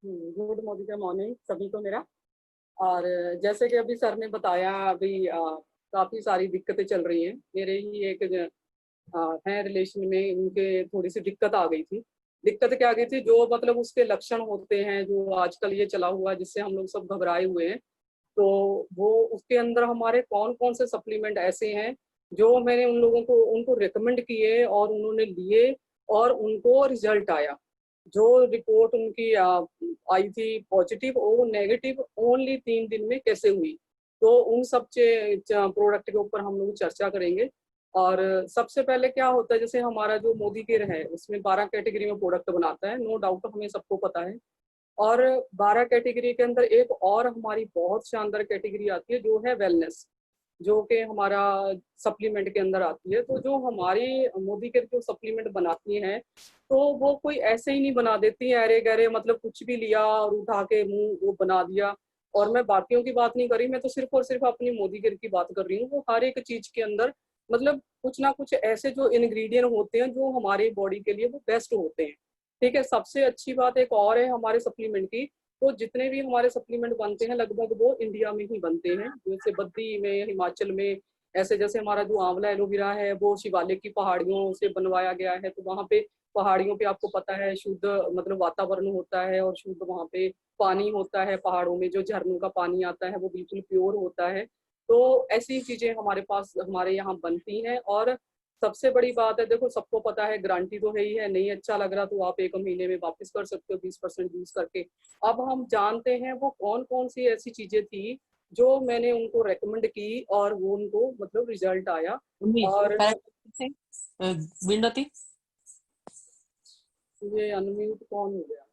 Good morning morning सभी को मेरा। और जैसे कि अभी सर ने बताया, अभी काफ़ी सारी दिक्कतें चल रही हैं। मेरे ही एक हैं रिलेशन में, उनके थोड़ी सी दिक्कत आ गई थी। दिक्कत क्या आ गई थी, जो मतलब उसके लक्षण होते हैं जो आजकल ये चला हुआ है, जिससे हम लोग सब घबराए हुए हैं। तो वो उसके अंदर हमारे कौन कौन से सप्लीमेंट ऐसे हैं जो मैंने उन लोगों को उनको रिकमेंड किए और उन्होंने लिए और उनको रिजल्ट आया। जो रिपोर्ट उनकी आई थी पॉजिटिव और नेगेटिव ओनली 3 दिन में कैसे हुई। तो उन सब प्रोडक्ट के ऊपर हम लोग चर्चा करेंगे। और सबसे पहले क्या होता है, जैसे हमारा जो मोदी केयर है उसमें 12 कैटेगरी में प्रोडक्ट बनाता है, नो डाउट हमें सबको पता है। और 12 कैटेगरी के अंदर एक और हमारी बहुत शानदार कैटेगरी आती है जो है वेलनेस, जो कि हमारा सप्लीमेंट के अंदर आती है। तो जो हमारी मोदी के जो सप्लीमेंट बनाती हैं, तो वो कोई ऐसे ही नहीं बना देती है अरे गरे, मतलब कुछ भी लिया और उठा के मुंह वो बना दिया। और मैं बाकियों की बात नहीं कर रही, मैं तो सिर्फ और सिर्फ अपनी मोदी केयर की बात कर रही हूँ। वो हर एक चीज के अंदर मतलब कुछ ना कुछ ऐसे जो इंग्रेडिएंट होते हैं जो हमारी बॉडी के लिए वो बेस्ट होते हैं। ठीक है, सबसे अच्छी बात एक और है हमारे सप्लीमेंट की। तो जितने भी हमारे सप्लीमेंट बनते हैं लगभग वो इंडिया में ही बनते हैं, जैसे बद्दी में, हिमाचल में। ऐसे जैसे हमारा जो आंवला एलोवेरा है वो शिवालिक की पहाड़ियों से बनवाया गया है। तो वहाँ पे पहाड़ियों पे आपको पता है शुद्ध मतलब वातावरण होता है और शुद्ध वहाँ पे पानी होता है। पहाड़ों में जो झरनों का पानी आता है वो बिल्कुल प्योर होता है। तो ऐसी चीजें हमारे पास हमारे यहाँ बनती हैं। और सबसे बड़ी बात है, देखो सबको पता है गारंटी तो है ही है, नहीं अच्छा लग रहा तो आप 1 महीने में वापस कर सकते हो 20% यूज करके। अब हम जानते हैं वो कौन कौन सी ऐसी चीजें थी जो मैंने उनको रेकमेंड की और वो उनको मतलब रिजल्ट आया। और विंडोती ये अनम्यूट कौन हो गया?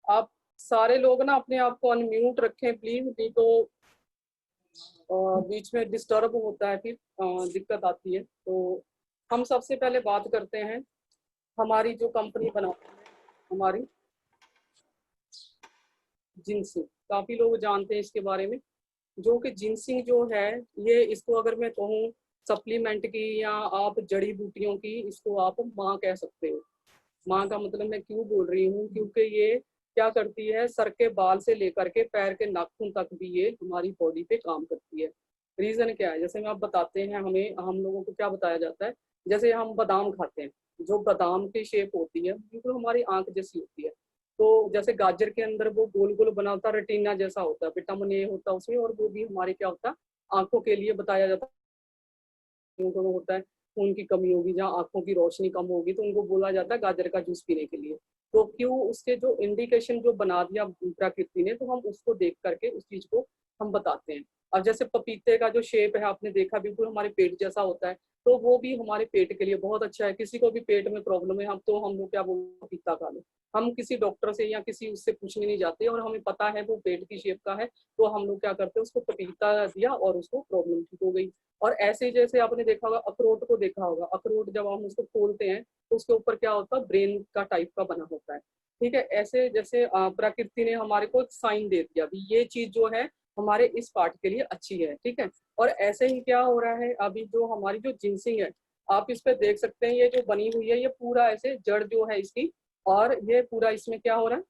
आप सारे लोग ना अपने आप को अनम्यूट रखें प्लीज, नहीं तो बीच में डिस्टर्ब होता है, फिर दिक्कत आती है। तो हम सबसे पहले बात करते हैं हमारी जो कंपनी बनाती है, हमारी जिनसिंग। काफी लोग जानते हैं इसके बारे में। जो कि जिनसिंग जो है, ये इसको अगर मैं कहूँ सप्लीमेंट की या आप जड़ी बूटियों की, इसको आप माँ कह सकते हो। माँ का मतलब मैं क्यों बोल रही हूँ, क्योंकि ये क्या करती है, सर के बाल से लेकर के पैर के नाखून तक भी ये हमारी बॉडी पे काम करती है। रीजन क्या है, जैसे मैं आप बताते हैं, हमें हम लोगों को क्या बताया जाता है। जैसे हम बादाम खाते हैं, जो बादाम की शेप होती है बिल्कुल हमारी आंख जैसी होती है। तो जैसे गाजर के अंदर वो गोल गोल बना होता है, रेटिना जैसा होता है, विटामिन ए होता है उसमें, और वो भी हमारे क्या होता है, आंखों के लिए बताया जाता है। उनको होता है खून की कमी होगी, जहाँ आंखों की रोशनी कम होगी, तो उनको बोला जाता है गाजर का जूस पीने के लिए। तो क्यों, उसके जो इंडिकेशन जो बना दिया प्रकृति ने, तो हम उसको देख करके उस चीज को हम बताते हैं। अब जैसे पपीते का जो शेप है आपने देखा, बिल्कुल हमारे पेट जैसा होता है। तो वो भी हमारे पेट के लिए बहुत अच्छा है। किसी को भी पेट में प्रॉब्लम है, हम लोग क्या बोलते हैं, पपीता खा लो। हम किसी डॉक्टर से या किसी उससे पूछने नहीं जाते, और हमें पता है वो पेट की शेप का है। तो हम लोग क्या करते हैं, उसको पपीता दिया और उसको प्रॉब्लम ठीक हो गई। और ऐसे ही जैसे आपने देखा होगा, अखरोट को देखा होगा, अखरोट जब हम उसको खोलते हैं तो उसके ऊपर क्या होता है, ब्रेन का टाइप का बना होता है। ठीक है, ऐसे जैसे प्रकृति ने हमारे को एक साइन दे दिया भी ये चीज जो है हमारे इस पार्ट के लिए अच्छी है। ठीक है, और ऐसे ही क्या हो रहा है, अभी जो हमारी जो जिनसिंग है, आप इस पे देख सकते हैं, ये जो बनी हुई है ये पूरा ऐसे जड़ जो है इसकी, और ये पूरा इसमें क्या हो रहा है,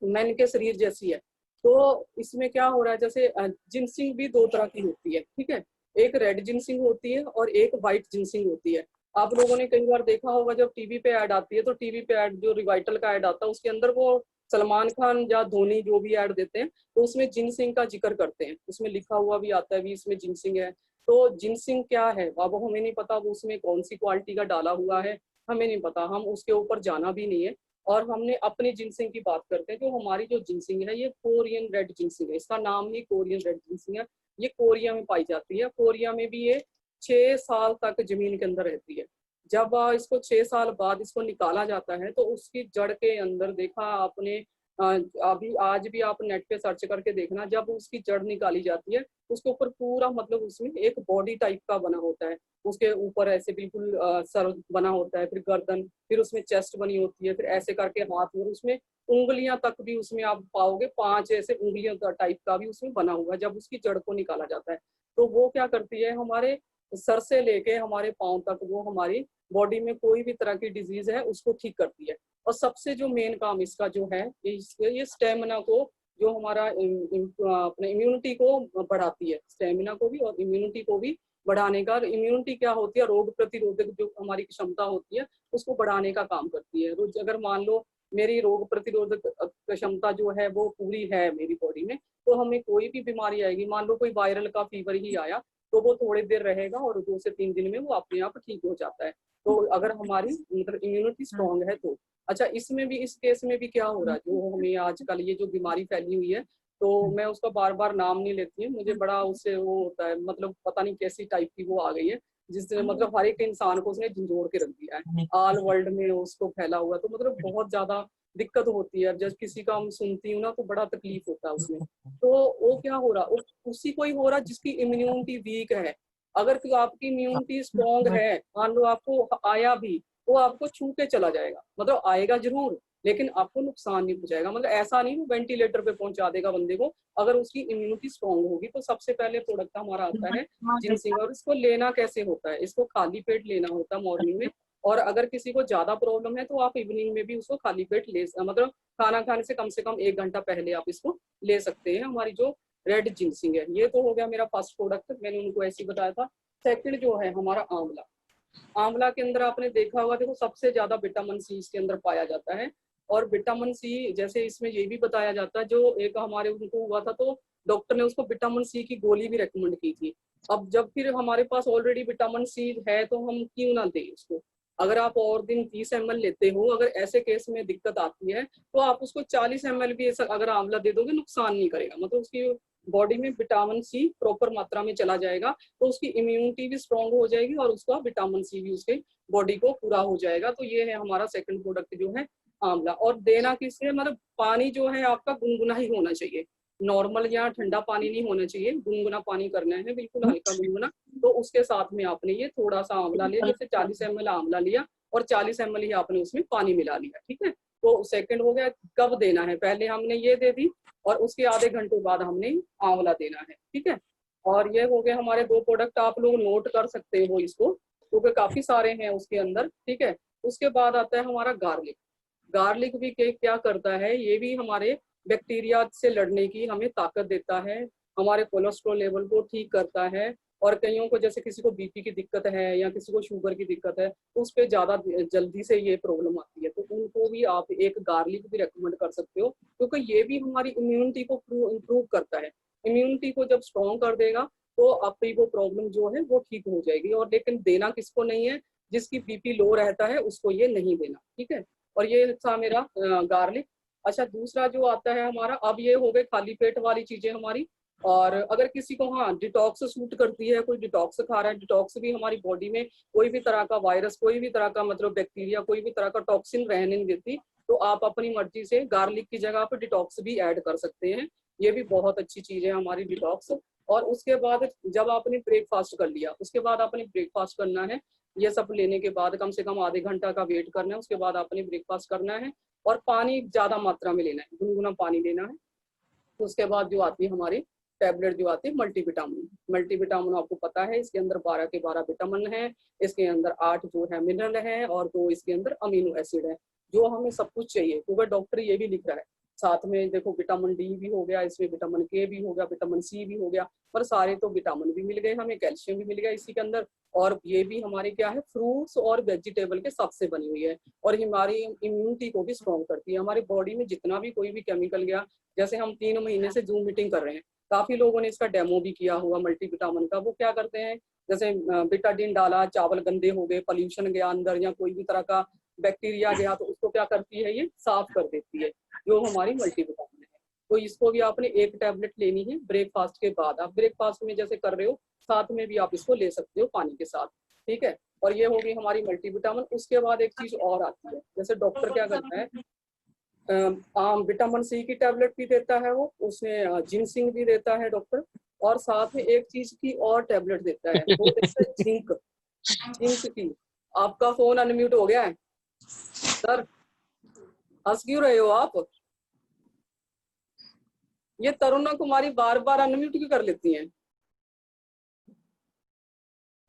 मैन के शरीर जैसी है। तो इसमें क्या हो रहा है, जैसे जिनसिंग भी 2 तरह की होती है। ठीक है, एक रेड जिनसिंग होती है और एक व्हाइट जिनसिंग होती है। आप लोगों ने कई बार देखा होगा, जब टीवी पे ऐड आती है, तो टीवी पे ऐड जो रिवाइटल का ऐड आता है उसके अंदर वो सलमान खान या धोनी जो भी ऐड देते हैं, तो उसमें जिनसिंग का जिक्र करते हैं, उसमें लिखा हुआ भी आता है भी इसमें जिनसिंग है। तो जिनसिंग क्या है अब हमें नहीं पता, वो उसमें कौन सी क्वालिटी का डाला हुआ है हमें नहीं पता, हम उसके ऊपर जाना भी नहीं है। और हमने अपनी जिनसिंग की बात करते हैं। जो हमारी जो जिनसिंग है ये कोरियन रेड जिनसिंग है, इसका नाम ही कोरियन रेड जिनसिंग है। ये कोरिया में पाई जाती है। कोरिया में भी ये 6 साल तक जमीन के अंदर रहती है। जब इसको 6 साल बाद इसको निकाला जाता है, तो उसकी जड़ के अंदर देखा आपने, अभी आज भी आप नेट पे सर्च करके देखना, जब उसकी जड़ निकाली जाती है उसके ऊपर पूरा मतलब उसमें एक बॉडी टाइप का बना होता है। उसके ऊपर ऐसे बिल्कुल सर बना होता है, फिर गर्दन, फिर उसमें चेस्ट बनी होती है, फिर ऐसे करके हाथ, और उसमें उंगलियां तक भी उसमें आप पाओगे, 5 ऐसे उंगलियों टाइप का भी उसमें बना हुआ है जब उसकी जड़ को निकाला जाता है। तो वो क्या करती है, हमारे सर से लेके हमारे पाँव तक वो हमारी बॉडी में कोई भी तरह की डिजीज है उसको ठीक करती है। और सबसे जो मेन काम इसका जो है, ये स्टेमिना को, जो हमारा अपने इम्यूनिटी को बढ़ाती है, स्टेमिना को भी और इम्यूनिटी को भी बढ़ाने का। इम्यूनिटी क्या होती है, रोग प्रतिरोधक जो हमारी क्षमता होती है उसको बढ़ाने का काम करती है। रोज अगर मान लो मेरी रोग प्रतिरोधक क्षमता जो है वो पूरी है मेरी बॉडी में, तो हमें कोई भी बीमारी आएगी, मान लो कोई वायरल का फीवर ही आया, तो वो थोड़ी देर रहेगा और 2 से 3 दिन में वो अपने आप ठीक हो जाता है। तो अगर हमारी मतलब इम्यूनिटी स्ट्रांग है तो। अच्छा, इसमें भी, इस केस में भी क्या हो रहा है, जो हमें आजकल ये जो बीमारी फैली हुई है, तो मैं उसका बार बार नाम नहीं लेती हूँ, मुझे बड़ा उससे वो होता है, मतलब पता नहीं कैसी टाइप की वो आ गई है, जिसने मतलब हर एक इंसान को उसने झंझोड़ के रख दिया है, ऑल वर्ल्ड में उसको फैला हुआ। तो मतलब बहुत ज्यादा दिक्कत होती है जब किसी का हम सुनती हूँ ना, तो बड़ा तकलीफ होता है उसमें। तो वो क्या हो रहा, उसी को ही हो रहा जिसकी इम्यूनिटी वीक है। अगर आपकी इम्यूनिटी स्ट्रॉन्ग है, मान लो आपको आया भी, तो आपको छू के चला जाएगा, मतलब आएगा जरूर लेकिन आपको नुकसान नहीं पहुंचाएगा। मतलब ऐसा नहीं वो वेंटिलेटर पे पहुंचा देगा बंदे को, अगर उसकी इम्यूनिटी स्ट्रॉन्ग होगी। तो सबसे पहले प्रोडक्ट हमारा आता है जिनसिंग। और इसको लेना कैसे होता है, इसको खाली पेट लेना होता है मॉर्निंग में। और अगर किसी को ज्यादा प्रॉब्लम है तो आप इवनिंग में भी उसको खाली पेट ले, मतलब खाना खाने से कम 1 घंटा पहले आप इसको ले सकते हैं। हमारी जो रेड जिनसिंग है, ये तो हो गया मेरा फर्स्ट प्रोडक्ट, मैंने उनको ऐसे ही बताया था। सेकंड जो है हमारा आंवला। आंवला के अंदर आपने देखा होगा, देखो सबसे ज्यादा विटामिन सी इसके अंदर पाया जाता है। और विटामिन सी, जैसे इसमें ये भी बताया जाता है, जो एक हमारे उनको हुआ था तो डॉक्टर ने उसको विटामिन सी की गोली भी रेकमेंड की थी। अब जब फिर हमारे पास ऑलरेडी विटामिन सी है तो हम क्यों ना दें उसको। अगर आप और दिन 30 ml लेते हो, अगर ऐसे केस में दिक्कत आती है, तो आप उसको 40 ml भी अगर आंवला दे दोगे, नुकसान नहीं करेगा। मतलब उसकी बॉडी में विटामिन सी प्रॉपर मात्रा में चला जाएगा, तो उसकी इम्यूनिटी भी स्ट्रांग हो जाएगी और उसका विटामिन सी भी उसके बॉडी को पूरा हो जाएगा। तो ये है हमारा सेकंड प्रोडक्ट जो है आंवला। और देना किससे, मतलब पानी जो है आपका गुनगुना ही होना चाहिए, नॉर्मल या ठंडा पानी नहीं होना चाहिए, गुनगुना पानी करना है, बिल्कुल हल्का गुनगुना। तो उसके साथ में आपने ये थोड़ा सा आंवला लिया, जैसे 40 ml आंवला लिया और 40 ml ही आपने उसमें पानी मिला लिया, ठीक है। तो सेकंड हो गया कब देना है, पहले हमने ये दे दी और उसके आधे घंटे बाद हमने आंवला देना है, ठीक है। और ये हो गए हमारे 2 प्रोडक्ट, आप लोग नोट कर सकते हो इसको क्योंकि काफी सारे हैं उसके अंदर, ठीक है। उसके बाद आता है हमारा गार्लिक। गार्लिक भी क्या करता है, ये भी हमारे बैक्टीरिया से लड़ने की हमें ताकत देता है, हमारे कोलेस्ट्रॉल लेवल को ठीक करता है। और कईयों को, जैसे किसी को बीपी की दिक्कत है या किसी को शुगर की दिक्कत है, तो उस पर ज्यादा जल्दी से ये प्रॉब्लम आती है, तो उनको भी आप एक गार्लिक भी रेकमेंड कर सकते हो, क्योंकि ये भी हमारी इम्यूनिटी को इम्प्रूव करता है। इम्यूनिटी को जब स्ट्रॉन्ग कर देगा तो आपकी वो प्रॉब्लम जो है वो ठीक हो जाएगी। और लेकिन देना किसको नहीं है, जिसकी बीपी लो रहता है उसको ये नहीं देना, ठीक है। और ये था मेरा गार्लिक। अच्छा, दूसरा जो आता है हमारा, अब ये हो गए खाली पेट वाली चीजें हमारी। और अगर किसी को हाँ डिटॉक्स सूट करती है, कोई डिटॉक्स खा रहा है, डिटॉक्स भी हमारी बॉडी में कोई भी तरह का वायरस, कोई भी तरह का मतलब बैक्टीरिया, कोई भी तरह का टॉक्सिन रहने नहीं देती, तो आप अपनी मर्जी से गार्लिक की जगह पर डिटॉक्स भी ऐड कर सकते हैं। ये भी बहुत अच्छी चीज है हमारी डिटॉक्स। और उसके बाद जब आपने ब्रेकफास्ट कर लिया, उसके बाद आपने ब्रेकफास्ट करना है, ये सब लेने के बाद कम से कम आधे घंटा का वेट करना है, उसके बाद आपने ब्रेकफास्ट करना है। और पानी ज्यादा मात्रा में लेना है, गुनगुना पानी लेना है। तो उसके बाद जो आती है हमारी टैबलेट जो आती है मल्टीविटामिन। मल्टीविटामिन आपको पता है इसके अंदर 12 के 12 विटामिन है, इसके अंदर 8 जो है मिनरल है और 2 इसके अंदर अमीनो एसिड है, जो हमें सब कुछ चाहिए। क्योंकि डॉक्टर ये भी लिख रहा है साथ में, देखो विटामिन डी भी हो गया इसमें, विटामिन के भी हो गया, विटामिन सी भी हो गया, पर सारे तो विटामिन भी मिल गए हमें, कैल्शियम भी मिल गया इसी के अंदर। और ये भी हमारे क्या है, फ्रूट्स और वेजिटेबल के साथ से बनी हुई है। और हमारी इम्यूनिटी को भी स्ट्रॉन्ग करती है। हमारी बॉडी में जितना भी कोई भी केमिकल गया, जैसे हम 3 महीने से जूम मीटिंग कर रहे हैं, काफी लोगों ने इसका डेमो भी किया हुआ मल्टीविटामिन का। वो क्या करते हैं, जैसे बिटाडिन डाला, चावल गंदे हो गए, पोल्यूशन गया अंदर या कोई भी तरह का बैक्टीरिया गया, तो उसको क्या करती है, ये साफ कर देती है, जो हमारी मल्टीविटामिन है। तो इसको भी आपने 1 टैबलेट लेनी है ब्रेकफास्ट के बाद। आप ब्रेकफास्ट में जैसे कर रहे हो, साथ में भी आप इसको ले सकते हो पानी के साथ, ठीक है। और ये होगी हमारी मल्टीविटामिन। उसके बाद एक चीज और आती है, जैसे डॉक्टर क्या करता है, आम विटामिन सी की टैबलेट भी देता है वो, उसमें जिंसिंग भी देता है डॉक्टर। और साथ में एक चीज की और टैबलेट देता है, वो देता है जिंक। जिंक की। आपका फोन अनम्यूट हो गया है सर, हंस क्यों रहे हो आप? ये तरुणा कुमारी बार बार अनम्यूट क्यों कर लेती हैं?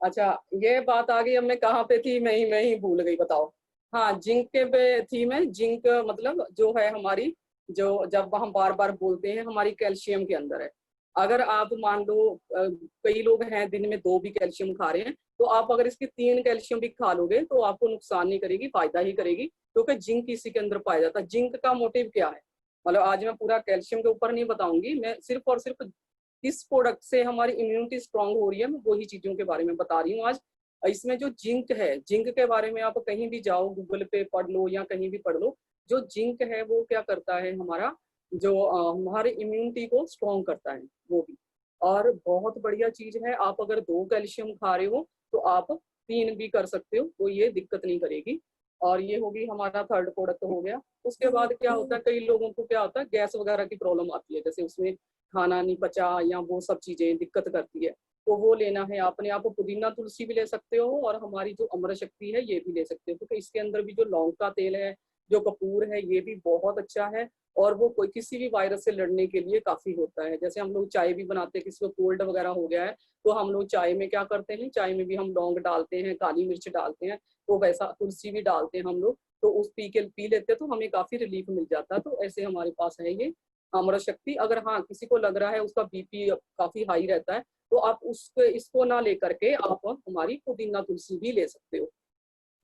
अच्छा, ये बात आ गई, अब मैं कहाँ पे थी, मैं ही भूल गई, बताओ। हाँ, जिंक के पे थी मैं। जिंक मतलब जो है हमारी, जो जब हम बार बार बोलते हैं हमारी कैल्शियम के अंदर है। अगर आप मान लो कई लोग हैं दिन में 2 भी कैल्शियम खा रहे हैं, तो आप अगर इसकी 3 कैल्शियम भी खा लोगे तो आपको नुकसान नहीं करेगी, फायदा ही करेगी, क्योंकि जिंक इसी के अंदर पाया जाता है। जिंक का मोटिव क्या है, मतलब आज मैं पूरा कैल्शियम के ऊपर नहीं बताऊंगी, मैं सिर्फ और सिर्फ किस प्रोडक्ट से हमारी इम्यूनिटी स्ट्रांग हो रही है, मैं वही चीजों के बारे में बता रही हूँ आज। इसमें जो जिंक है, जिंक के बारे में आप कहीं भी जाओ, गूगल पे पढ़ लो या कहीं भी पढ़ लो, जो जिंक है वो क्या करता है, हमारा जो हमारे इम्यूनिटी को स्ट्रांग करता है वो भी। और बहुत बढ़िया चीज है, आप अगर 2 कैल्शियम खा रहे हो तो आप 3 भी कर सकते हो, तो ये दिक्कत नहीं करेगी। और ये होगी हमारा थर्ड प्रोडक्ट हो गया। उसके बाद क्या होता है, कई लोगों को क्या होता है, गैस वगैरह की प्रॉब्लम आती है, जैसे उसमें खाना नहीं पचा या वो सब चीजें दिक्कत करती है, तो वो लेना है आपने। आप पुदीना तुलसी भी ले सकते हो, और हमारी जो अमर शक्ति है ये भी ले सकते हो, क्योंकि इसके अंदर भी जो लौंग का तेल है, जो कपूर है, ये भी बहुत अच्छा है। और वो कोई किसी भी वायरस से लड़ने के लिए काफी होता है। जैसे हम लोग चाय भी बनाते हैं, किसी को कोल्ड वगैरह हो गया है, तो हम लोग चाय में क्या करते हैं, चाय में भी हम लौंग डालते हैं, काली मिर्च डालते हैं, तो वैसा तुलसी भी डालते हैं हम लोग, तो उस पी लेते हैं तो हमें काफी रिलीफ मिल जाता है। तो ऐसे हमारे पास है ये अमृत शक्ति। अगर हाँ किसी को लग रहा है उसका बीपी काफी हाई रहता है, तो आप उसको इसको ना लेकर के आप हमारी पुदीना तुलसी भी ले सकते हो।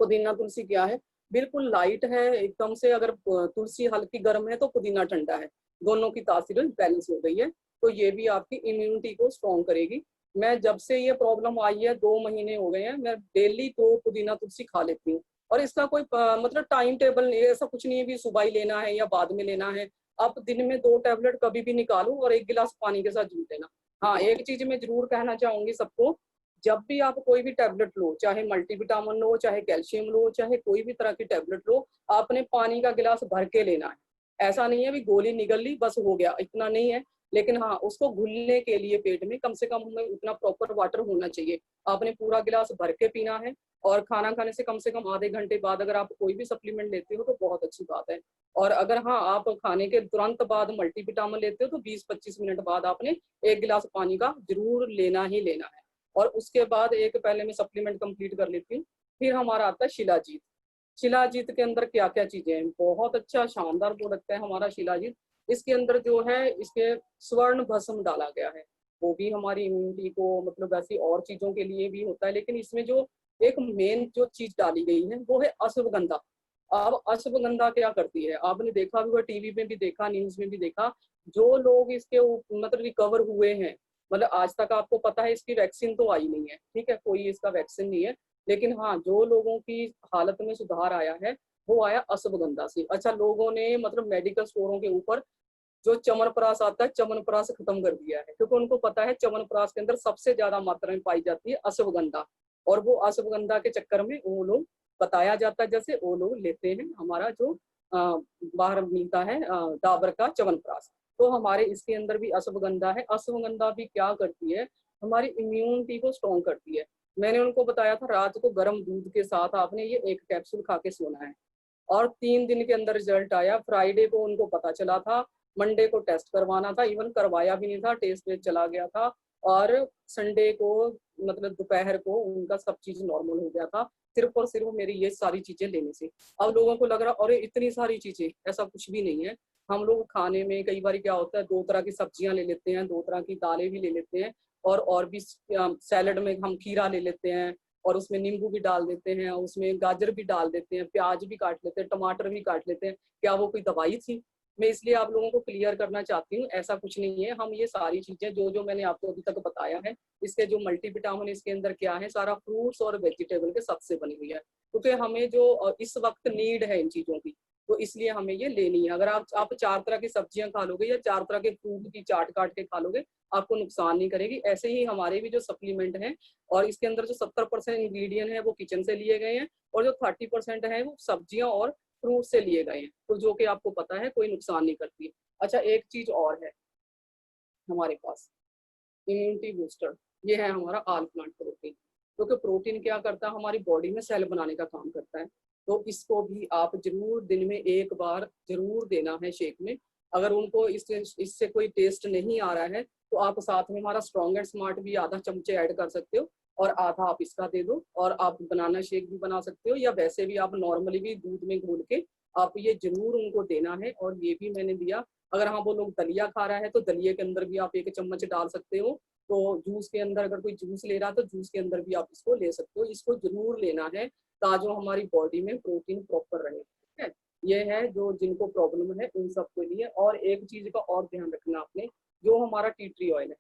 पुदीना तुलसी क्या है, बिल्कुल लाइट है एकदम से। अगर तुलसी हल्की गर्म है तो पुदीना ठंडा है, दोनों की तासीर बैलेंस हो गई है, तो ये भी आपकी इम्यूनिटी को स्ट्रॉन्ग करेगी। मैं जब से ये प्रॉब्लम आई है, 2 महीने हो गए हैं, मैं डेली 2 पुदीना तुलसी खा लेती हूँ। और इसका कोई मतलब टाइम टेबल नहीं है, ऐसा कुछ नहीं है भी सुबह ही लेना है या बाद में लेना है। आप दिन में 2 टैबलेट कभी भी निकालो और 1 गिलास पानी के साथ जूझ लेना। हाँ, एक चीज मैं जरूर कहना चाहूंगी सबको, जब भी आप कोई भी टैबलेट लो, चाहे मल्टीविटामिन लो, चाहे कैल्शियम लो, चाहे कोई भी तरह की टैबलेट लो, आपने पानी का गिलास भर के लेना है। ऐसा नहीं है भी गोली निगल ली बस हो गया, इतना नहीं है। लेकिन हाँ, उसको घुलने के लिए पेट में कम से कम हमें उतना प्रॉपर वाटर होना चाहिए। आपने पूरा गिलास भर के पीना है। और खाना खाने से कम आधे घंटे बाद अगर आप कोई भी सप्लीमेंट लेते हो तो बहुत अच्छी बात है। और अगर हाँ आप खाने के तुरंत बाद मल्टीविटामिन लेते हो तो 20-25 मिनट बाद आपने 1 गिलास पानी का जरूर लेना ही लेना है। और उसके बाद एक पहले मैं सप्लीमेंट कंप्लीट कर लेती हूँ। फिर हमारा आता है शिलाजीत। शिलाजीत के अंदर क्या क्या चीजें हैं, बहुत अच्छा शानदार प्रोडक्ट है हमारा शिलाजीत। इसके अंदर जो है, इसके स्वर्ण भस्म डाला गया है, वो भी हमारी इम्यूनिटी को, मतलब ऐसी और चीजों के लिए भी होता है, लेकिन इसमें जो एक मेन जो चीज डाली गई है वो है अश्वगंधा। अब अश्वगंधा क्या करती है, आपने देखा भी होगा, टीवी में भी देखा, न्यूज में भी देखा, जो लोग इसके मतलब रिकवर हुए हैं, मतलब आज तक आपको पता है इसकी वैक्सीन तो आई नहीं है, ठीक है, कोई इसका वैक्सीन नहीं है, लेकिन हाँ जो लोगों की हालत में सुधार आया है वो आया अश्वगंधा से। अच्छा, लोगों ने मतलब मेडिकल स्टोरों के ऊपर जो च्यवनप्राश आता है, च्यवनप्राश खत्म कर दिया है, क्योंकि उनको पता है च्यवनप्राश के अंदर सबसे ज्यादा मात्रा में पाई जाती है अश्वगंधा। और वो अश्वगंधा के चक्कर में वो लोग, बताया जाता है जैसे, वो लोग लेते हैं हमारा जो बाहर मिलता है डाबर का च्यवनप्राश। तो हमारे इसके अंदर भी अश्वगंधा है। अश्वगंधा भी क्या करती है, हमारी इम्यूनिटी को स्ट्रॉन्ग करती है। मैंने उनको बताया था रात को गर्म दूध के साथ आपने ये 1 कैप्सूल खा के सोना है। और 3 दिन के अंदर रिजल्ट आया। फ्राइडे को उनको पता चला था, मंडे को टेस्ट करवाना था, इवन करवाया भी नहीं था, टेस्ट वेस्ट चला गया था। और संडे को मतलब दोपहर को उनका सब चीज नॉर्मल हो गया था, सिर्फ और सिर्फ मेरी ये सारी चीजें लेने से। अब लोगों को लग रहा अरे इतनी सारी चीजें, ऐसा कुछ भी नहीं है। हम लोग खाने में कई बार क्या होता है, 2 तरह की सब्जियां ले लेते हैं, 2 तरह की दालें भी ले लेते हैं, और भी सैलड में हम खीरा ले लेते हैं, और उसमें नींबू भी डाल देते हैं, उसमें गाजर भी डाल देते हैं, प्याज भी काट लेते हैं, टमाटर भी काट लेते हैं। क्या वो कोई दवाई थी? मैं इसलिए आप लोगों को क्लियर करना चाहती हूँ, ऐसा कुछ नहीं है। हम ये सारी चीजें जो जो मैंने आपको अभी तक बताया है, इसके जो मल्टीविटामिन इसके अंदर क्या है, सारा फ्रूट्स और वेजिटेबल के सबसे बनी हुई है, क्योंकि हमें जो इस वक्त नीड है इन चीजों की, तो इसलिए हमें ये लेनी है। अगर आप 4 तरह की सब्जियां खा लोगे या 4 तरह के फ्रूट की चाट काट के खा लोगे, आपको नुकसान नहीं करेगी। ऐसे ही हमारे भी जो सप्लीमेंट हैं, और इसके अंदर जो 70% इंग्रेडिएंट है वो किचन से लिए गए हैं, और जो 30% है वो सब्जियां और फ्रूट से लिए गए हैं, तो जो कि आपको पता है कोई नुकसान नहीं करती। अच्छा, एक चीज और है हमारे पास, इम्यूनिटी बूस्टर। ये है हमारा आल प्लांट प्रोटीन, क्योंकि प्रोटीन क्या करता है, हमारी बॉडी में सेल बनाने का काम करता है। तो इसको भी आप जरूर दिन में 1 बार जरूर देना है शेक में। अगर उनको इससे कोई टेस्ट नहीं आ रहा है, तो आप साथ में हमारा स्ट्रॉन्ग एंड स्मार्ट भी आधा चमचे ऐड कर सकते हो। और आधा आप इसका दे दो। और आप बनाना शेक भी बना सकते हो, या वैसे भी आप नॉर्मली भी दूध में घोल के आप ये जरूर उनको देना है। और ये भी मैंने दिया। अगर हाँ वो लोग दलिया खा रहा है तो दलिये के अंदर भी आप 1 चम्मच डाल सकते हो। तो जूस के अंदर अगर कोई जूस ले रहा है तो जूस के अंदर भी आप इसको ले सकते हो। इसको जरूर लेना है ताकि हमारी बॉडी में प्रोटीन प्रॉपर रहे। ठीक है, ये है जो जिनको प्रॉब्लम है उन सब के लिए। और एक चीज का और ध्यान रखना आपने, जो हमारा टी ट्री ऑयल है,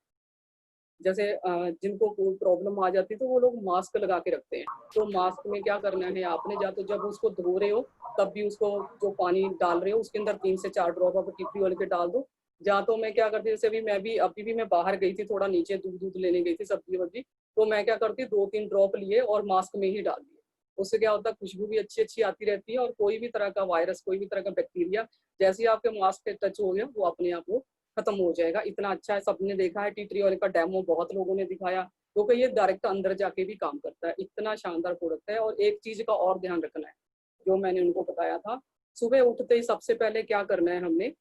जैसे जिनको कोई प्रॉब्लम आ जाती है तो वो लोग मास्क लगा के रखते हैं। तो मास्क में क्या करना है आपने, या तो जब उसको धो रहे हो तब भी उसको जो पानी डाल रहे हो उसके अंदर 3 से 4 ड्रॉप आप टी ट्री ऑयल के डाल दो। या तो मैं क्या करती, जैसे अभी भी मैं बाहर गई थी, थोड़ा नीचे दूध दूध लेने गई थी, सब्जी वब्जी, तो मैं क्या करती 2-3 ड्रॉप लिए और मास्क में ही डाल दिए। उससे क्या होता है, खुशबू भी अच्छी अच्छी आती रहती है, और कोई भी तरह का वायरस, कोई भी तरह का बैक्टीरिया जैसे ही आपके मास्क पे टच हो गया वो अपने आप वो खत्म हो जाएगा। इतना अच्छा है, सबने देखा है टी ट्री ऑयल का डेमो, बहुत लोगों ने दिखाया, क्योंकि ये डायरेक्ट अंदर जाके भी काम करता है। इतना शानदार प्रोडक्ट है। और एक चीज का और ध्यान रखना है जो मैंने उनको बताया था, सुबह उठते ही सबसे पहले क्या करना है, हमने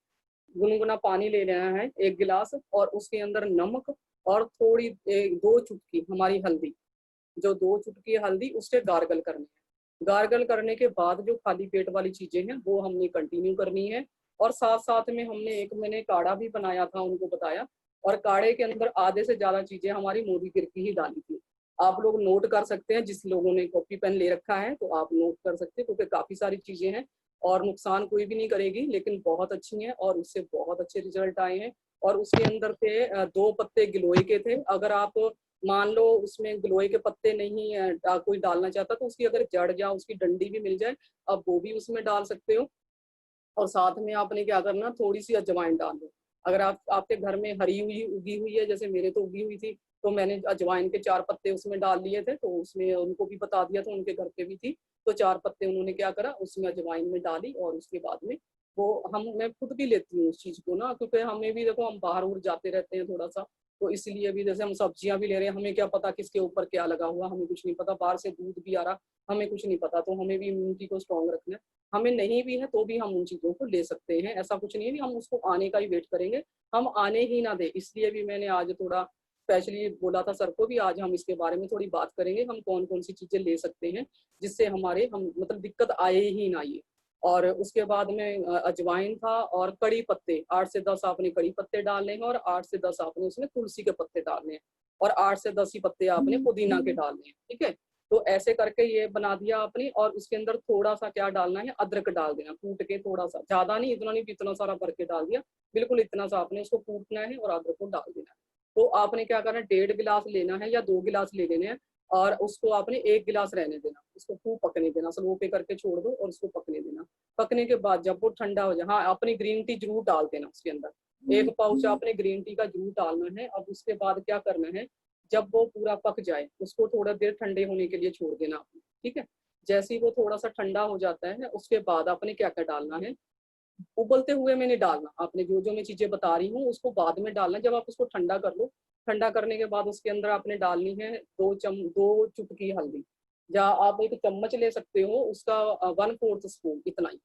गुनगुना पानी ले लेना है 1 गिलास, और उसके अंदर नमक और थोड़ी 2 चुटकी हमारी हल्दी, जो 2 चुटकी हल्दी उससे गार्गल करनी है। गार्गल करने के बाद जो खाली पेट वाली चीजें हैं वो हमने कंटिन्यू करनी है। और साथ साथ में मैंने काढ़ा भी बनाया था, उनको बताया। और काढ़े के अंदर आधे से ज्यादा चीजें हमारी मोदीगिर की ही डाली थी। आप लोग नोट कर सकते हैं, जिस लोगों ने कॉपी पेन ले रखा है तो आप नोट कर सकते हैं, क्योंकि काफी सारी चीजें हैं और नुकसान कोई भी नहीं करेगी, लेकिन बहुत अच्छी हैं और उससे बहुत अच्छे रिजल्ट आए हैं। और उसके अंदर थे 2 पत्ते गिलोय के थे। अगर आप मान लो उसमें गिलोय के पत्ते नहीं कोई डालना चाहता तो उसकी अगर जड़ या उसकी डंडी भी मिल जाए, आप वो भी उसमें डाल सकते हो। और साथ में आपने क्या करना, थोड़ी सी अजवाइन डाल दो। अगर आप आपके घर में हरी हुई उगी हुई है, जैसे मेरे तो उगी हुई थी, तो मैंने अजवाइन के 4 पत्ते उसमें डाल लिए थे। तो उसमें उनको भी बता दिया था, उनके घर पे भी थी। तो 4 पत्ते उन्होंने क्या करा, उसमें अजवाइन में डाली। और उसके बाद में वो मैं खुद भी लेती हूँ उस चीज को ना, क्योंकि हमें भी देखो हम बाहर उड़ जाते रहते हैं थोड़ा सा, तो इसलिए भी जैसे हम सब्जियां भी ले रहे हैं, हमें क्या पता किसके ऊपर क्या लगा हुआ, हमें कुछ नहीं पता। बाहर से दूध भी आ रहा, हमें कुछ नहीं पता। तो हमें भी इम्यूनिटी को स्ट्रांग रखना है। हमें नहीं भी है तो भी हम उन चीजों को ले सकते हैं। ऐसा कुछ नहीं है कि हम उसको आने का ही वेट करेंगे, हम आने ही ना दे। इसलिए भी मैंने आज थोड़ा स्पेशली बोला था सर को भी, आज हम इसके बारे में थोड़ी बात करेंगे, हम कौन कौन सी चीजें ले सकते हैं जिससे हमारे हम मतलब दिक्कत आए ही ना ये। और उसके बाद में अजवाइन था, और कड़ी पत्ते 8 से 10 आपने कड़ी पत्ते डालने हैं, और 8 से 10 आपने उसमें तुलसी के पत्ते डालने हैं, और 8 से 10 ही पत्ते आपने पुदीना के डालने हैं। ठीक है, तो ऐसे करके ये बना दिया आपने। और उसके अंदर थोड़ा सा क्या डालना है, अदरक डाल देना कूट के, थोड़ा सा, ज्यादा नहीं, इतना नहीं, इतना सारा भर के डाल दिया, बिल्कुल इतना सा आपने इसको कूटना है और अदरक को डाल देना है। तो आपने क्या करना है, 1.5 गिलास लेना है या 2 गिलास ले लेने हैं, और उसको आपने 1 गिलास रहने देना, उसको खूब पकने देना, स्लो पे करके छोड़ दो और उसको पकने देना। पकने के बाद जब वो ठंडा हो जाए, हाँ अपनी ग्रीन टी जरूर डाल देना उसके अंदर, 1 पाउच आपने ग्रीन टी का जरूर डालना है। अब उसके बाद क्या करना है, जब वो पूरा पक जाए उसको थोड़ा देर ठंडे होने के लिए छोड़ देना आपने। ठीक है, जैसे ही वो थोड़ा सा ठंडा हो जाता है उसके बाद आपने क्या क्या डालना है, उबलते हुए में नहीं डालना आपने, जो जो मैं चीजें बता रही हूँ उसको बाद में डालना, जब आप उसको ठंडा कर लो। ठंडा करने के बाद उसके अंदर आपने डालनी है 2 चुटकी हल्दी, या आप 1 चम्मच ले सकते हो उसका, 1/4 स्पून, इतना ही।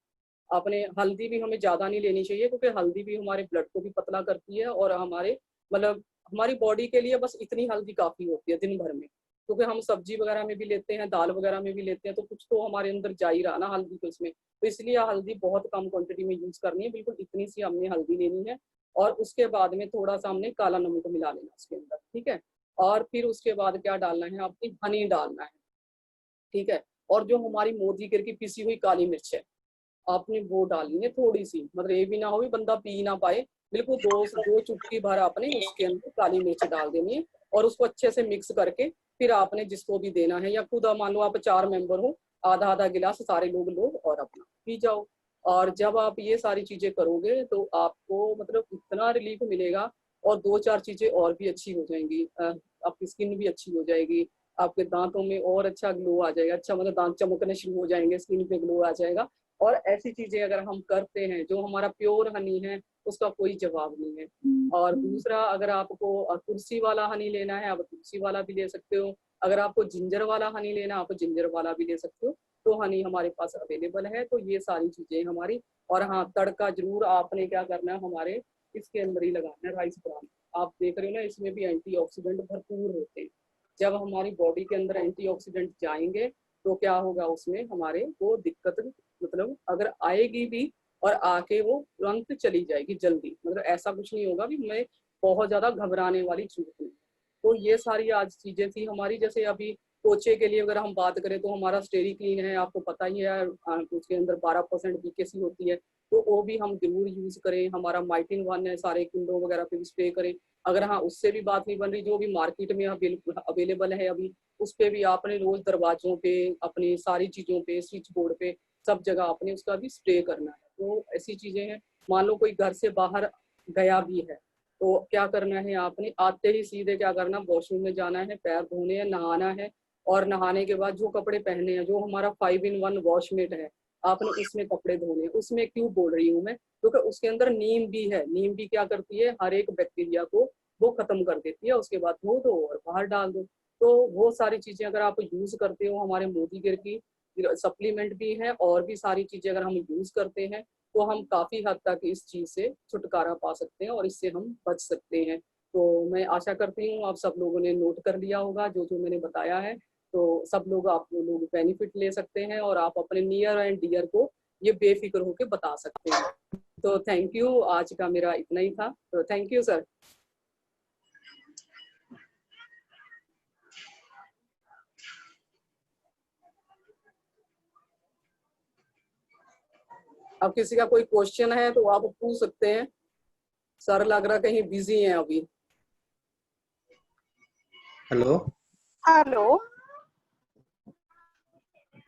आपने हल्दी भी हमें ज्यादा नहीं लेनी चाहिए, क्योंकि हल्दी भी हमारे ब्लड को भी पतला करती है, और हमारे मतलब हमारी बॉडी के लिए बस इतनी हल्दी काफी होती है दिन भर में। क्योंकि हम सब्जी वगैरह में भी लेते हैं, दाल वगैरह में भी लेते हैं, तो कुछ तो हमारे अंदर जा ही रहा ना हल्दी तो इसमें, तो इसलिए हल्दी बहुत कम क्वांटिटी में यूज करनी है, बिल्कुल इतनी सी हमने हल्दी लेनी है। और उसके बाद में थोड़ा सा हमने काला नमक मिला लेना उसके अंदर। ठीक है, और फिर उसके बाद क्या डालना है, आपकी हनी डालना है। ठीक है, और जो हमारी मोदीगिर की पिसी हुई काली मिर्च है, आपने वो डालनी है थोड़ी सी, मतलब ये भी ना हो भी बंदा पी ना पाए, बिल्कुल 2 चुटकी भर आपने उसके अंदर काली मिर्च डाल देनी है। और उसको अच्छे से मिक्स करके फिर आपने जिसको भी देना है, या खुद मान लो आप 4 मेंबर हो, आधा आधा गिलास सारे लोग लो और अपना पी जाओ। और जब आप ये सारी चीजें करोगे तो आपको मतलब इतना रिलीफ मिलेगा, और 2-4 चीजें और भी अच्छी हो जाएंगी, आपकी स्किन भी अच्छी हो जाएगी, आपके दांतों में और अच्छा ग्लो आ जाएगा, अच्छा मतलब दांत चमकने शुरू हो जाएंगे, स्किन पे ग्लो आ जाएगा। और ऐसी चीजें अगर हम करते हैं, जो हमारा प्योर हनी है उसका कोई जवाब नहीं है। और दूसरा, अगर आपको तुलसी वाला हनी लेना है आप तुलसी वाला भी ले सकते हो, अगर आपको जिंजर वाला हनी लेना है आप जिंजर वाला भी ले सकते हो। तो हनी हमारे पास अवेलेबल है। तो ये सारी चीजें हमारी। और हाँ, तड़का जरूर आपने क्या करना है, हमारे इसके अंदर ही लगाना है, राइस ब्रान। आप देख रहे हो ना, इसमें भी एंटीऑक्सीडेंट भरपूर होते हैं। जब हमारी बॉडी के अंदर एंटीऑक्सीडेंट जाएंगे तो क्या होगा, उसमें हमारे वो दिक्कत मतलब अगर आएगी भी और आके वो तुरंत चली जाएगी जल्दी, मतलब ऐसा कुछ नहीं होगा भी मैं बहुत ज्यादा घबराने वाली चीज नहीं। तो ये सारी आज चीजें थी हमारी। जैसे अभी पोचे के लिए अगर हम बात करें तो हमारा स्टेरी क्लीन है, आपको पता ही है, उसके अंदर 12% बीकेसी होती है, तो वो भी हम जरूर यूज करें। हमारा माइटिन वन है, सारे किंडो वगैरह पे भी स्प्रे करें। अगर हाँ उससे भी बात नहीं बन रही, जो भी मार्केट में अवेलेबल है अभी, उस पे भी आपने रोज दरवाजों पे, अपनी सारी चीजों पे, स्विच बोर्ड पे, सब जगह आपने उसका भी स्प्रे करना है। तो ऐसी चीजें हैं। मान लो कोई घर से बाहर गया भी है तो क्या करना है, आपने आते ही सीधे क्या करना, वॉशरूम में जाना है, पैर धोने हैं, नहाना है, और नहाने के बाद जो कपड़े पहने हैं, जो हमारा 5 in 1 वॉशमेट है, आपने उसमें कपड़े धोने हैं। उसमें क्यों बोल रही हूँ मैं, क्योंकि उसके अंदर नीम भी है। नीम भी क्या करती है, हर एक बैक्टीरिया को वो खत्म कर देती है। उसके बाद धो दो और बाहर डाल दो। तो वो सारी चीजें अगर आप यूज करते हो, हमारे मोदी गिर की सप्लीमेंट भी है, और भी सारी चीजें अगर हम यूज करते हैं तो हम काफी हद तक इस चीज से छुटकारा पा सकते हैं और इससे हम बच सकते हैं। तो मैं आशा करती हूँ आप सब लोगों ने नोट कर लिया होगा जो जो मैंने बताया है। तो सब लोग, आप लोग बेनिफिट ले सकते हैं और आप अपने नियर एंड डियर को ये बेफिक्र होकर बता सकते हैं। तो थैंक यू, आज का मेरा इतना ही था। तो थैंक यू सर। अब किसी का कोई क्वेश्चन है तो आप पूछ सकते हैं। सर लग रहा कहीं बिजी हैं अभी। हेलो हेलो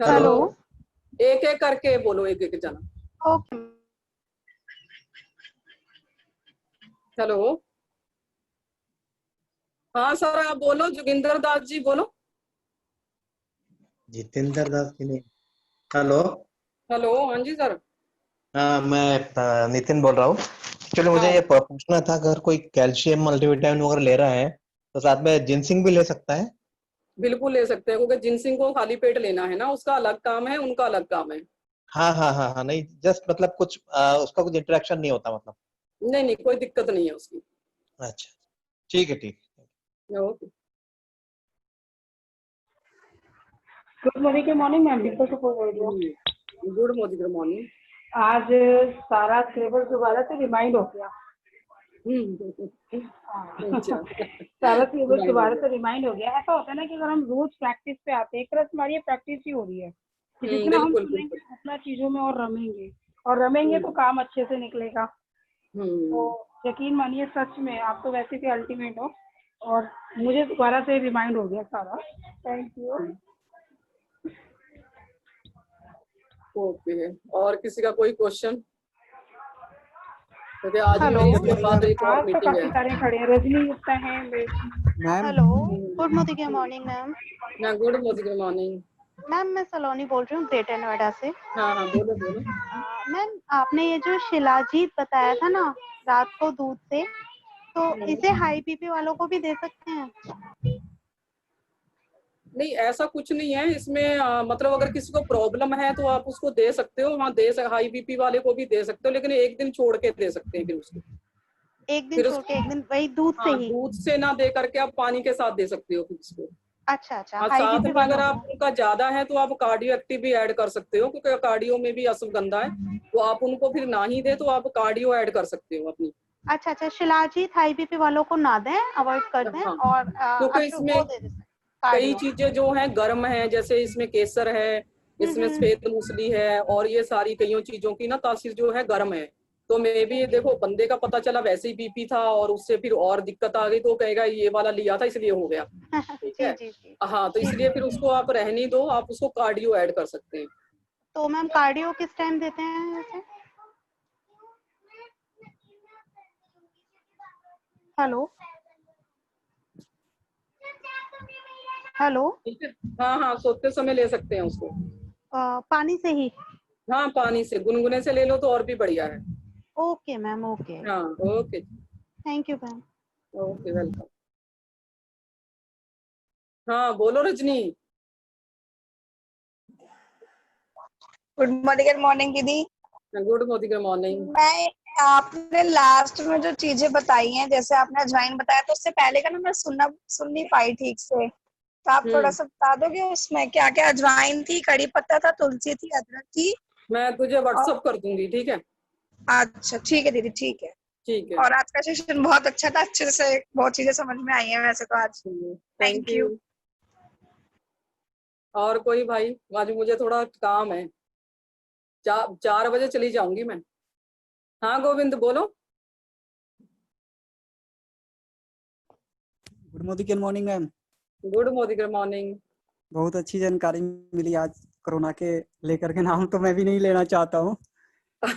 हेलो, एक एक करके बोलो, एक एक जना। ओके। हेलो, हाँ सर आप बोलो, जोगिंदर दास जी बोलो। जितेंद्र दास की नहीं। हेलो। हेलो, हाँ जी सर। हाँ, मैं नितिन बोल रहा हूँ। चलो, मुझे हाँ ये पूछना था, अगर कोई कैल्शियम मल्टीविटामिन वगैरह ले रहा है तो साथ में जिंसिंग भी ले सकता है? बिल्कुल ले सकते हैं, क्योंकि जिनसिंग को खाली पेट लेना है ना, उसका अलग काम है, उनका अलग काम है। हाँ हाँ हाँ हाँ, नहीं जस्ट मतलब कुछ उसका कुछ इंटरेक्शन नहीं होता मतलब। नहीं नहीं, कोई दिक्कत नहीं है उसकी। अच्छा, ठीक है, ठीक। ओके। गुड मॉर्निंग मैम, बिल्कुल सपोर्ट कर रही हूँ। Good morning, good morning. आज सारा सिलेबस दोबारा से रिमाइंड हो गया। अच्छा। सारा सिलेबस Mind हो दोबारा गया। से रिमाइंड हो गया। ऐसा होता है ना कि अगर हम रोज प्रैक्टिस पे आते हैं, एक तरह से हमारी प्रैक्टिस ही हो रही है कि जितना हम बिल्कुल सुनेंगे बिल्कुल। उतना चीजों में और रमेंगे तो काम अच्छे से निकलेगा। तो यकीन मानिए, सच में आप तो वैसे भी अल्टीमेट हो, और मुझे दोबारा से रिमाइंड हो गया सारा। Thank you. ओके, और किसी का कोई क्वेश्चन? क्योंकि आज हेलो, मेरी इसके बाद एक और आज तो मीटिंग काफी है। सारे खड़े हैं। रजनी गुप्ता है ma'am. Hello, good morning ma'am. Good morning, good morning. Ma'am मैं सलोनी बोल रही हूँ ग्रेटर नोएडा से। हाँ हाँ, बोलो बोलो। मैम आपने ये जो शिलाजीत बताया था ना रात को दूध से, तो इसे हाई बीपी वालों को भी दे सकते हैं? नहीं, ऐसा कुछ नहीं है इसमें। मतलब अगर किसी को प्रॉब्लम है तो आप उसको दे सकते हो। हाँ, हाई बीपी वाले को भी दे सकते हो, लेकिन एक दिन छोड़ के दे सकते हैं फिर उसको। एक दिन फिर छोड़ के एक दिन वही दूध से हाँ, ही? दूध से ना दे करके आप पानी के साथ दे सकते हो फिर उसको। अच्छा अच्छा, हाँ, हाई साथ बीपी में अगर वालों को। आप उनका ज्यादा है तो आप कार्डियो एक्टिव भी ऐड कर सकते हो, क्योंकि कार्डियो में भी अश्वगंधा है। तो आप उनको फिर ना ही दे तो आप कार्डियो ऐड कर सकते हो अपनी। अच्छा अच्छा, शिलाजीत हाई बीपी वालों को ना दें, अवॉइड कर दें, हाँ, और क्योंकि वो इसमें दे दें कई कार्डियो। चीजें जो हैं गर्म हैं, जैसे इसमें केसर है, इसमें हम्म। सफेद मूसली है, और ये सारी कईयों चीजों की ना तासीर जो है गर्म है। तो मे भी ओके। देखो, बंदे का पता चला वैसे ही बीपी था और उससे फिर और दिक्कत आ गई तो कहेगा ये वाला लिया था इसलिए हो गया। ठीक जी है। जी जी। हाँ, तो ठीक इसलिए है। फिर उसको आप रहने दो, आप उसको कार्डियो ऐड कर सकते हैं। तो मैम कार्डियो किस टाइम देते हैं वैसे? Hello hello. ठीक है। हाँ हाँ, सोते समय ले सकते हैं उसको। पानी से ही? हाँ, पानी से, गुनगुने से ले लो तो और भी बढ़िया है। Okay ma'am, okay. हाँ, okay. Thank you ma'am. Okay, welcome. हाँ, बोलो रजनी। गुड मॉर्निंग दीदी। Good morning, good morning. मैं आपने लास्ट में जो चीजें बताई हैं, जैसे आपने अजवाइन बताया, तो उससे पहले का ना मैं सुन नहीं पाई ठीक से। तो आप थोड़ा हम्म सा बता दोगे उसमें क्या क्या? अजवाइन थी, कड़ी पत्ता था, तुलसी थी, अदरक थी। मैं तुझे और व्हाट्सअप कर दूंगी, ठीक है? अच्छा ठीक है दीदी, ठीक है। ठीक है। और आज का सेशन बहुत अच्छा था, अच्छे से बहुत चीजें समझ में आई हैं वैसे तो आज। Thank thank you. यू। और कोई भाई? आज मुझे थोड़ा काम है, 4 बजे चली जाऊंगी मैं। हाँ गोविंद बोलो। Good morning ma'am. Good morning. बहुत अच्छी जानकारी मिली आज कोरोना के लेकर के। नाम तो मैं भी नहीं लेना चाहता हूँ। ये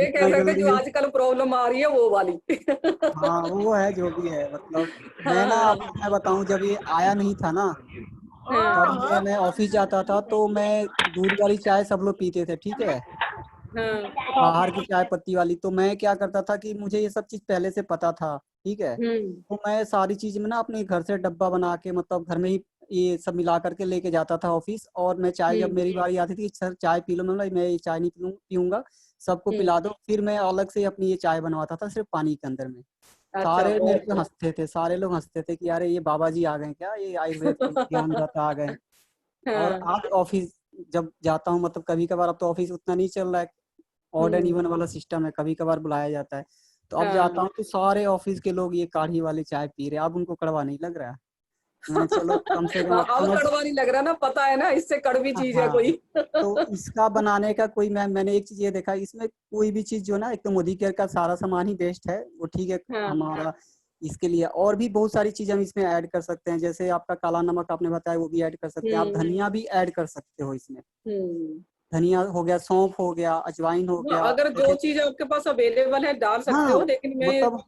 कह इतना सकते जल्दी। जो आजकल प्रॉब्लम आ रही है वो वाली। हाँ वो है जो भी है, मतलब मैं ना हाँ आपको मैं बताऊं, जब ये आया नहीं था ना, तब हाँ मैं ऑफिस जाता था तो मैं दूध वाली चाय सब लोग पीते थे, ठीक है, हाँ। बाहर की चाय पत्ती वाली। तो मैं क्या करता था कि मुझे ये सब चीज पहले से पता था, ठीक है। हम्म तो मैं सारी चीज में ना अपने घर से डब्बा बना के, मतलब घर में ही ये सब मिला करके लेके जाता था ऑफिस। और मैं चाय, जब हम्म मेरी बारी आती थी कि सर चाय पी लो, मैं ये चाय नहीं पीऊंगा, सबको हम्म। पिला दो, फिर मैं अलग से अपनी ये चाय बनवाता था सिर्फ पानी के अंदर में। अच्छा, सारे मेरे बहुत पे बहुत। हंसते थे, सारे लोग हंसते थे कि अरे ये बाबा जी आ गए क्या, ये आयुर्वेद के ज्ञानदाता आ गए। और हाँ आज ऑफिस जब जाता हूँ, मतलब कभी कभार, अब तो ऑफिस उतना नहीं चल रहा है, ऑड एंड हम्म इवन वाला सिस्टम है, कभी कभार बुलाया जाता है। तो अब जाता हाँ। हूँ तो सारे ऑफिस के लोग ये काढ़ी वाली चाय पी रहे हैं। अब उनको कड़वा नहीं लग रहा है। मैंने चलो कम से कम हाँ, अब अब समझ। कड़वा नहीं लग रहा ना, पता है ना इससे कड़वी चीज है हाँ। कोई। तो इसका बनाने का कोई, मैंने एक चीज ये देखा, इसमें कोई भी चीज जो ना, एक तो मोदी केयर का सारा सामान ही बेस्ट है, वो ठीक है हाँ। हमारा। इसके लिए और भी बहुत सारी चीजें हम इसमें ऐड कर सकते हैं, जैसे आपका काला नमक आपने बताया, वो भी ऐड कर सकते हैं आप, हम्म धनिया भी ऐड कर सकते हो इसमें। हम्म। धनिया हो गया, सौंफ हो गया, अजवाइन हो हाँ, गया, अगर जो जैसे। चीज आपके पास अवेलेबल है डाल सकते हाँ हो, लेकिन मैं मतलब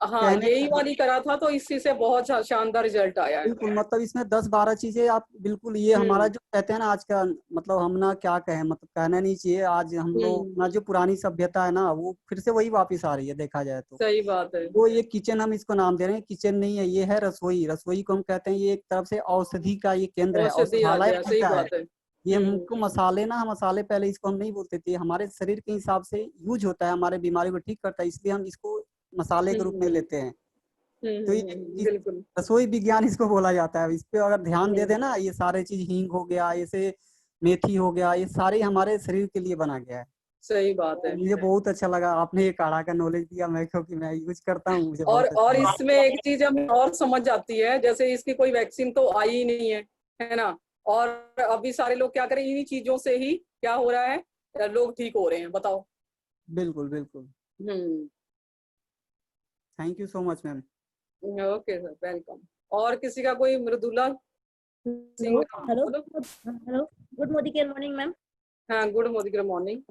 हाँ कहने यही का, वाली करा था तो इसी से बहुत शानदार रिजल्ट आया है। बिल्कुल मतलब इसमें 10-12 चीजें आप बिल्कुल, ये हमारा हम्म जो कहते हैं ना आज का, मतलब हम ना क्या कहें, मतलब कहना नहीं चाहिए, आज हम लोग हम्म। अपना जो पुरानी सभ्यता है ना, वो फिर से वही वापस आ रही है देखा जाए तो। सही बात है। वो ये किचन, हम इसको नाम दे रहे हैं, किचन नहीं है ये, है रसोई। रसोई को हम कहते हैं, ये एक तरफ से औषधि का ये केंद्र है, औषधि आ औषधालय गया, बन सही का है। बात है। ये हमको मसाले ना, मसाले पहले इसको हम नहीं बोलते थे, हमारे शरीर के हिसाब से यूज होता है, हमारे बीमारी को ठीक करता है, इसलिए हम इसको मसाले के रूप में हम्म लेते हैं। तो ये बिल्कुल। रसोई विज्ञान इसको बोला जाता है। इस पे अगर ध्यान दे हम्म देना, ये सारे चीज, हींग हो गया, ऐसे मेथी हो गया, ये सारे हमारे शरीर के लिए बना गया है। सही बात तो है। मुझे बहुत अच्छा लगा आपने ये काढ़ा का नॉलेज दिया, मैं क्योंकि मैं यूज करता हूँ, मुझे और बहुत और अच्छा इसमें लगा। एक चीज हमें और समझ आती है, जैसे इसकी कोई वैक्सीन तो आई ही नहीं है ना? और अभी सारे लोग क्या करें, इन्हीं चीजों से ही क्या हो रहा है, लोग ठीक हो रहे हैं, बताओ। बिल्कुल बिल्कुल। हम्म। Thank you so much ma'am. Okay sir, welcome. और किसी का कोई मृदुला हेलो सिंह? हेलो बोलो। हेलो। Good morning ma'am. हाँ, गुड मॉर्निंग।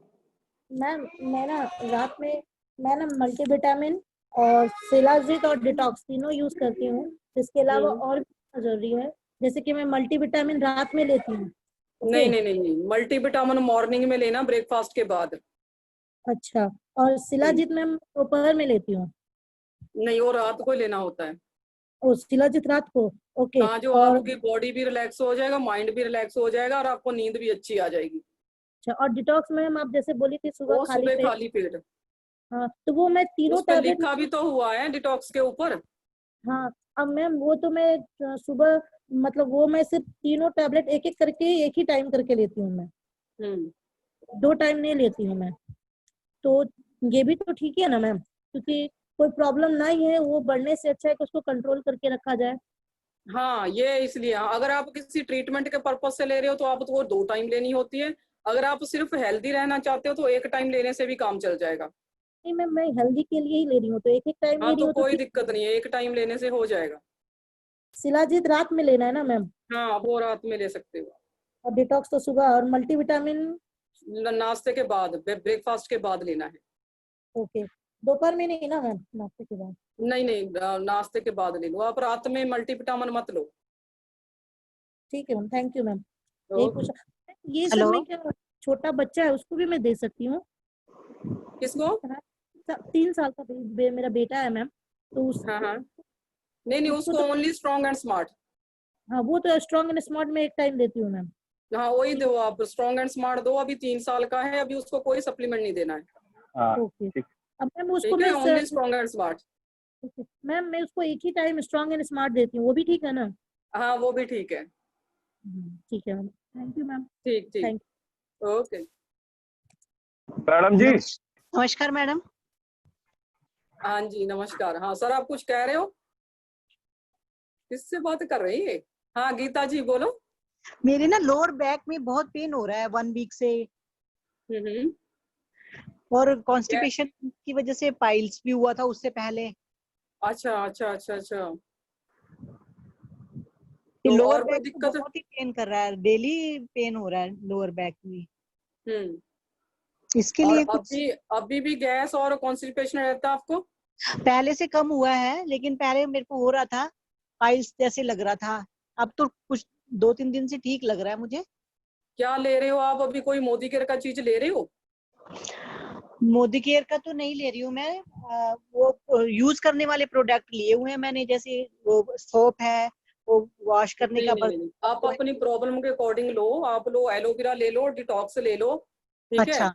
मैम मैं ना रात में मैं ना मल्टीविटामिन और शिलाजीत और डिटॉक्स तीनों यूज करती हूँ। इसके अलावा हम्म। और भी जरूरी है, जैसे कि मैं मल्टीविटामिन रात में लेती हूँ। ओके। नहीं, मल्टीविटामिन मॉर्निंग में लेना, ब्रेकफास्ट के बाद। अच्छा। और हम्म। शिलाजीत मैम दोपहर में लेती हूँ। नहीं, वो रात को लेना होता है। और शिलाजीत रात को। ओके। हाँ, जो और आपकी बॉडी भी रिलैक्स हो जाएगा, माइंड भी रिलैक्स हो जाएगा, और आपको नींद भी अच्छी आ जाएगी। अच्छा, और डिटॉक्स मैम आप जैसे बोली थी सुबह वो खाली सुबह पेट। खाली पेट। हाँ तो वो मैं तीनों उस पे टैबलेट। लिखा भी तो हुआ है डिटॉक्स के ऊपर। हाँ। अब मैम वो तो मैं सुबह, मतलब वो मैं सिर्फ तीनों टैबलेट एक एक करके एक ही टाइम करके लेती हूँ मैं। हम्म। 2 टाइम नहीं लेती हूँ मैं। तो ये भी तो ठीक है ना मैम, क्योंकि कोई प्रॉब्लम नहीं है, वो बढ़ने से अच्छा है कि उसको कंट्रोल करके रखा जाए। हाँ, ये इसलिए, हाँ, अगर आप किसी ट्रीटमेंट के पर्पज से ले रहे हो तो आप तो वो 2 टाइम लेनी होती है। अगर आप सिर्फ हेल्दी रहना चाहते हो तो एक टाइम लेने से भी काम चल जाएगा। नहीं मैम, मैं हेल्दी के लिए ही ले रही हूँ, तो एक एक टाइम ले हाँ, रही तो हूँ तो कोई ठीक। दिक्कत नहीं है, एक टाइम लेने से हो जाएगा। शिलाजीत रात में लेना है ना मैम? हाँ, वो रात में ले सकते हो। और डिटॉक्स तो सुबह, और मल्टीविटामिन। नाश्ते के बाद, ब्रेकफास्ट के बाद लेना है। ओके। दोपहर में नहीं ना मैम, नाश्ते के बाद? नहीं, नाश्ते के बाद ले लो आप, रात में मल्टीविटामिन मत लो। ठीक है मैम, थैंक यू मैम। यही ओके। पूछा। ये सब हेलो। में क्या, छोटा बच्चा है उसको भी मैं दे सकती हूँ? किसको? 3 साल का मेरा बेटा है मैम, तो हाँ, नहीं, उसको उसको तो। Only strong and smart. हाँ वो तो स्ट्रॉन्ग एंड स्मार्ट में एक टाइम देती हूँ मैम। हाँ, वही दो आप, स्ट्रॉन्ग एंड स्मार्ट दो। अभी 3 साल का है, अभी उसको कोई सप्लीमेंट नहीं देना है। ओके। अब मैम उसको ठीक है, मैं only strong and smart. Ma'am मैं उसको एक ही टाइम स्ट्रॉन्ग एंड स्मार्ट देती हूँ, वो भी ठीक है ना? हाँ वो भी ठीक है। ठीक है मैम, थैंक यू मैम। ठीक ठीक, थैंक ओके। मैडम जी। नमस्कार मैडम। हाँ जी नमस्कार। हाँ सर, आप कुछ कह रहे हो? किससे बात कर रही है? हाँ गीता जी बोलो। मेरे ना लोअर बैक में बहुत पेन हो रहा है 1 वीक से, और कॉन्स्टिपेशन की वजह से पाइल्स भी हुआ था उससे पहले। अच्छा अच्छा अच्छा अच्छा। ये तो लोअर और कोई बैक दिक्कत? बहुत ही पेन कर रहा है, डेली पेन हो रहा है लोअर बैक में। इसके और लिए कुछ अभी भी गैस और कॉन्स्टिपेशन रहता है आपको? पहले से कम हुआ है, लेकिन पहले मेरे को हो रहा था, पाइल्स जैसे लग रहा था। अब तो कुछ 2-3 दिन से ठीक लग रहा है मुझे। क्या ले रहे हो आप अभी? कोई मोदी केयर का चीज ले रहे हो? मोदी केयर का तो नहीं ले रही हूँ मैं, वो यूज करने वाले प्रोडक्ट लिए हुए हैं मैंने, जैसे वो सोप है, वो वॉश करने नहीं का नहीं नहीं, आप अपनी प्रॉब्लम के अकॉर्डिंग लो। आप लो एलोवेरा ले लो, डिटॉक्स ले लो, ठीक है। अच्छा।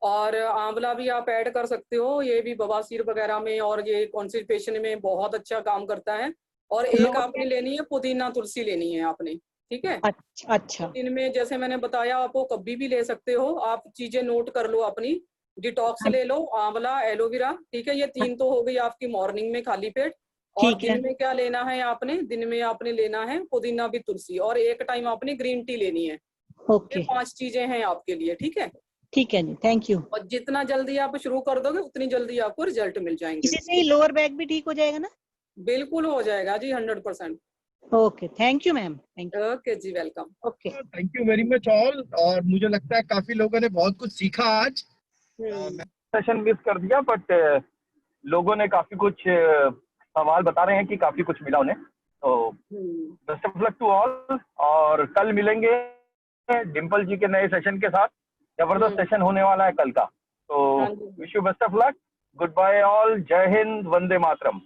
और आंवला भी आप ऐड कर सकते हो, ये भी बवासीर वगैरह में और ये कॉन्स्टिपेशन में बहुत अच्छा काम करता है। और एक आपने लेनी है पुदीना तुलसी लेनी है आपने, ठीक है। अच्छा। इनमें जैसे मैंने बताया आपको कभी भी ले सकते हो, आप चीजें नोट कर लो अपनी। डिटॉक्स ले लो, आंवला, एलोवेरा, ठीक है। ये 3 तो हो गई आपकी मॉर्निंग में खाली पेट। और ठीक है। दिन में क्या लेना है आपने? दिन में आपने लेना है पुदीना भी तुलसी, और एक टाइम आपने ग्रीन टी लेनी है। ओके। ये 5 चीजें हैं आपके लिए, ठीक है। ठीक है जी, थैंक यू। और जितना जल्दी आप शुरू कर दोगे उतनी जल्दी आपको रिजल्ट मिल जाएंगे। इसी से ही लोअर बैक भी ठीक हो जाएगा ना? बिल्कुल हो जाएगा जी, 100%। Okay, thank you ma'am, thank you. Okay जी, welcome. Okay, thank you very much all. और मुझे लगता है काफी लोगों ने बहुत कुछ सीखा आज। सेशन मिस कर दिया, बट लोगों ने काफी कुछ सवाल बता रहे हैं कि काफी कुछ मिला उन्हें। तो best of luck to all, और कल मिलेंगे डिम्पल जी के नए सेशन के साथ। जबरदस्त सेशन होने वाला है कल का। तो wish you best of luck. Goodbye all. जय हिंद, वंदे मातरम।